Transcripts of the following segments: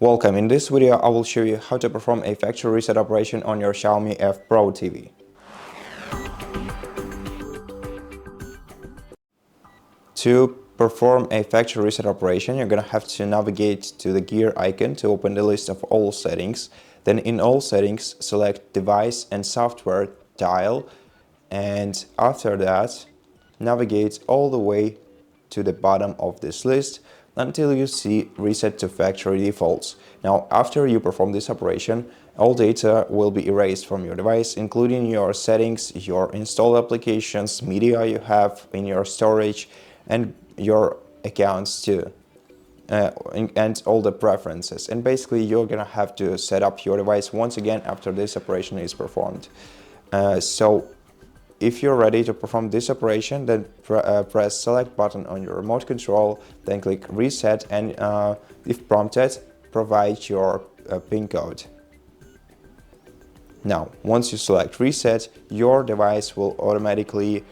Welcome. In this video, I will show you how to perform a factory reset operation on your Xiaomi F Pro TV. To perform a factory reset operation, you're going to have to navigate to the gear icon to open the list of all settings. Then in all settings, select Device and Software tile, and after that, navigate all the way to the bottom of this list until you see Reset to Factory Defaults. Now, after you perform this operation, all data will be erased from your device, including your settings, your installed applications, media you have in your storage, and your accounts too, and all the preferences. And basically, you're gonna have to set up your device once again after this operation is performed. So if you're ready to perform this operation, then press select button on your remote control, then click reset, and if prompted, provide your PIN code. Now, once you select reset, your device will automatically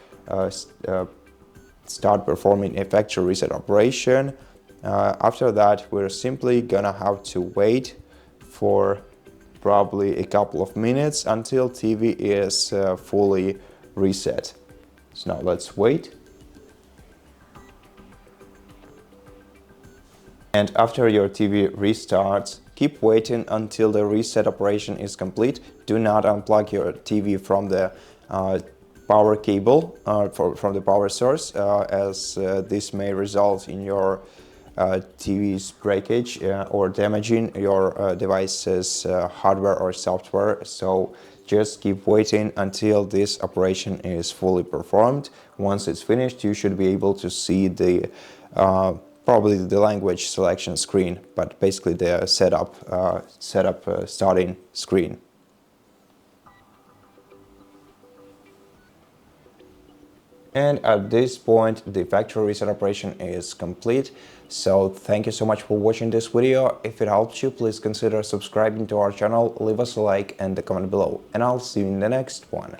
start performing a factory reset operation. After that, we're simply gonna have to wait for probably a couple of minutes until TV is fully reset. So now let's wait. And after your TV restarts, keep waiting until the reset operation is complete. Do not unplug your TV from the power cable, from the power source, as this may result in your TV's breakage or damaging your device's hardware or software. So just keep waiting until this operation is fully performed. Once it's finished, you should be able to see the probably the language selection screen, but basically the setup starting screen. And at this point, the factory reset operation is complete. So thank you so much for watching this video. If it helped you, please consider subscribing to our channel, leave us a like and a comment below. And I'll see you in the next one.